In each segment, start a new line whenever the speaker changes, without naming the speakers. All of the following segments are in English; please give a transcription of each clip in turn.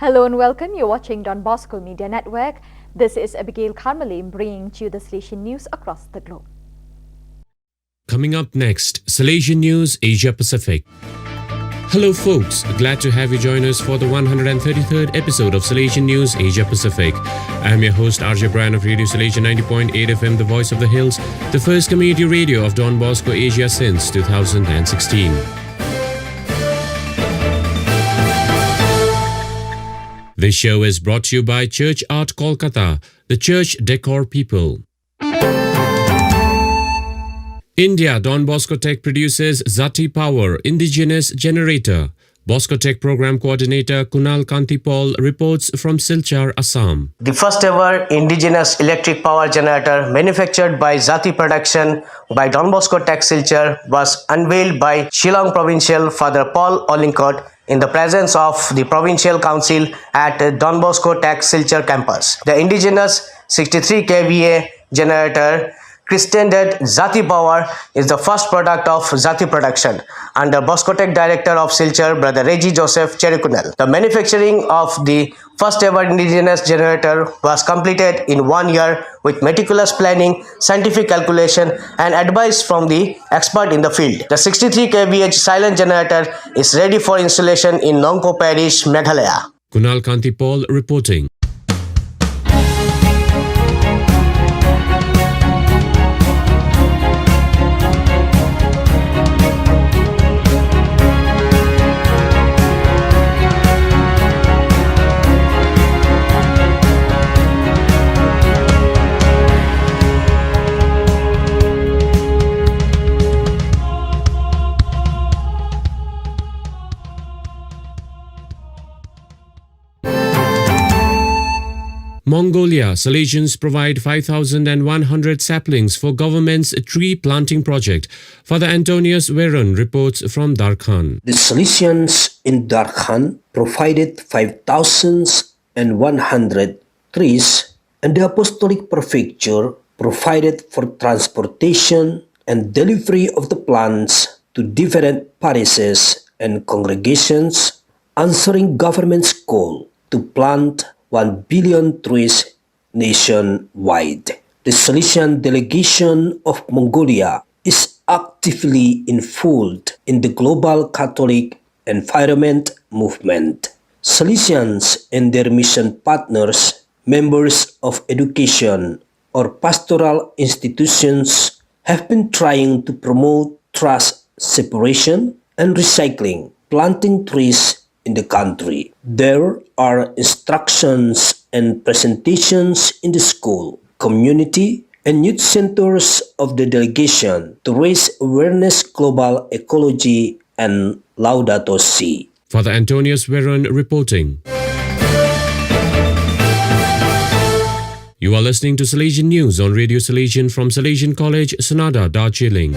Hello and welcome. You're watching Don Bosco Media Network. This is Abigail Carmelim bringing to you the Salesian news across the globe.
Coming up next, Salesian News Asia Pacific. Hello folks, glad to have you join us for the 133rd episode of Salesian News Asia Pacific. I am your host RJ Brian of Radio Salesian 90.8 FM, the voice of the hills, the first community radio of Don Bosco Asia since 2016. This show is brought to you by Church Art Kolkata, the church decor people. India, Don Bosco Tech produces Zati Power Indigenous Generator. Bosco Tech Program Coordinator Kunal Kantipal reports from Silchar, Assam.
The first ever indigenous electric power generator manufactured by Zati Production by Don Bosco Tech Silchar was unveiled by Shillong Provincial Father Paul Ollincott in the presence of the Provincial Council at Don Bosco Tech Silchar campus. The indigenous 63 kVA generator christened Zati Power is the first product of Zati Production under Bosco Tech Director of Silchar, Brother Reggie Joseph Cherrikunal. The manufacturing of the first ever indigenous generator was completed in 1 year with meticulous planning, scientific calculation and advice from the expert in the field. The 63 kVA silent generator is ready for installation in Nongko Parish, Meghalaya.
Kunal Kantipal reporting. Mongolia, Salesians provide 5,100 saplings for government's tree planting project. Father Antonius Veron reports from Darkhan.
The Salesians in Darkhan provided 5,100 trees, and the Apostolic Prefecture provided for transportation and delivery of the plants to different parishes and congregations, answering government's call to plant 1 billion trees nationwide. The Salesian delegation of Mongolia is actively involved in the global Catholic environment movement. Salesians and their mission partners, members of education or pastoral institutions, have been trying to promote trash separation and recycling, planting trees in the country. There are instructions and presentations in the school, community, and youth centers of the delegation to raise awareness global ecology and Laudato Si.
Father Antonius Veron reporting. You are listening to Salesian News on Radio Salesian from Salesian College, Sonada, Darjeeling.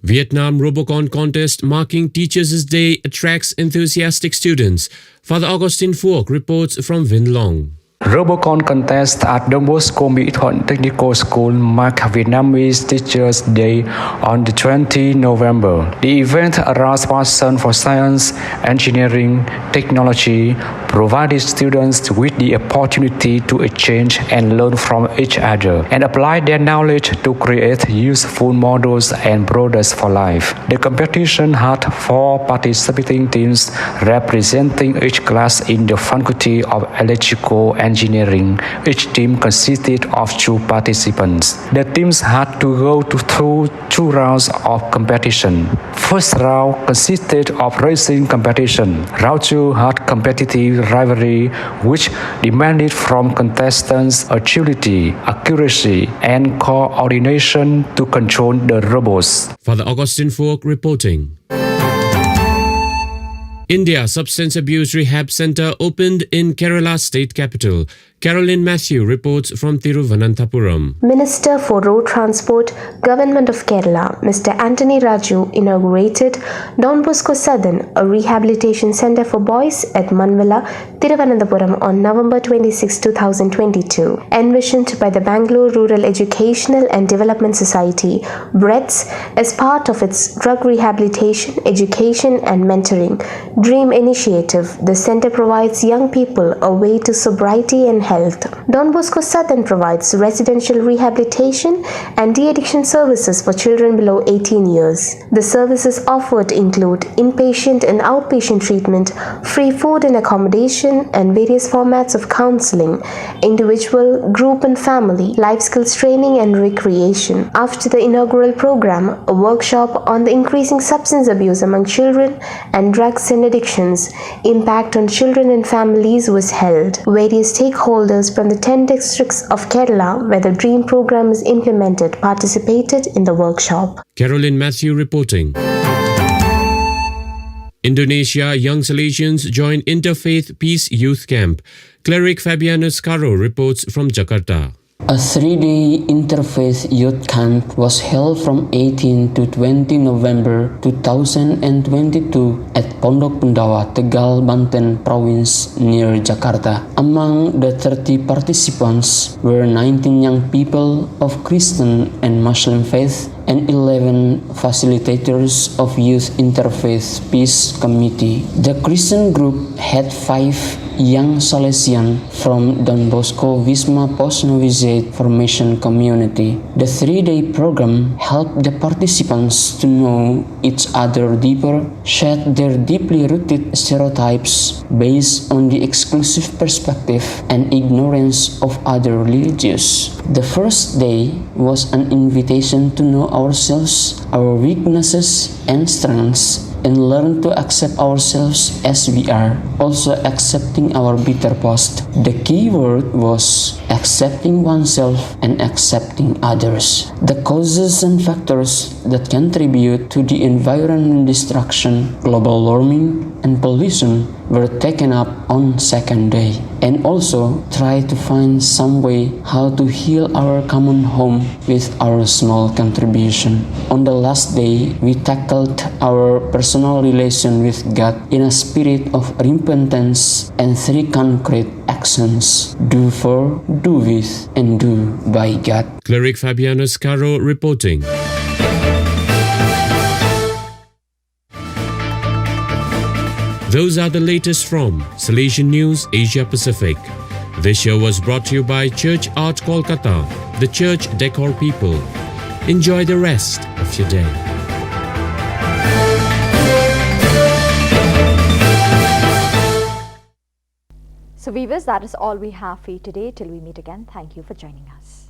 Vietnam Robocon contest marking Teachers' Day attracts enthusiastic students. Father Augustine Phuoc reports from Vinh Long.
Robocon contest at Don Bosco Mỹ Thuận Technical School mark Vietnamese Teachers' Day on the 20th November. The event aroused passion for science, engineering, technology, provided students with the opportunity to exchange and learn from each other and apply their knowledge to create useful models and products for life. The competition had 4 participating teams representing each class in the Faculty of Electrical Engineering. Each team consisted of 2 participants. The teams had to go through 2 rounds of competition. First round consisted of racing competition. Round 2 had competitive rivalry, which demanded from contestants agility, accuracy, and coordination to control the robots.
Father Augustine Phuoc reporting. India Substance Abuse Rehab Center opened in Kerala state capital. Caroline Matthew reports from Thiruvananthapuram.
Minister for Road Transport, Government of Kerala, Mr. Anthony Raju inaugurated Don Bosco Southern, a rehabilitation center for boys at Manvala, Thiruvananthapuram on November 26, 2022. Envisioned by the Bangalore Rural Educational and Development Society, BREDS, as part of its drug rehabilitation, education and mentoring DREAM initiative, the center provides young people a way to sobriety and health. Don Bosco Southern provides residential rehabilitation and de-addiction services for children below 18 years. The services offered include inpatient and outpatient treatment, free food and accommodation, and various formats of counseling, individual, group and family, life skills training and recreation. After the inaugural program, a workshop on the increasing substance abuse among children and drugs and addictions, impact on children and families was held. Various stakeholders from the 10 districts of Kerala where the DREAM program is implemented participated in the workshop.
Caroline Matthew reporting. Indonesia young Salesians join Interfaith Peace Youth Camp. Cleric Fabianus Caro reports from Jakarta.
A 3-day interfaith youth camp was held from 18 to 20 November 2022 at Pondok Pendawa, Tegal, Banten Province near Jakarta. Among the 30 participants were 19 young people of Christian and Muslim faith and 11 facilitators of Youth Interfaith Peace Committee. The Christian group had 5 young Salesian from Don Bosco Wisma Post Novizet Formation Community. The 3-day program helped the participants to know each other deeper, shed their deeply rooted stereotypes based on the exclusive perspective and ignorance of other religions. The first day was an invitation to know ourselves, our weaknesses and strengths, and learn to accept ourselves as we are, also accepting our bitter past. The key word was accepting oneself and accepting others. The causes and factors that contribute to the environmental destruction, global warming, and pollution were taken up on second day, and also try to find some way how to heal our common home with our small contribution. On the last day, we tackled our personal relation with God in a spirit of repentance and 3 concrete actions: do for, do with, and do by God.
Cleric Fabianus Caro reporting. Those are the latest from Salesian News Asia Pacific. This show was brought to you by Church Art Kolkata, the church decor people. Enjoy the rest of your day.
So viewers, that is all we have for you today. Till we meet again, thank you for joining us.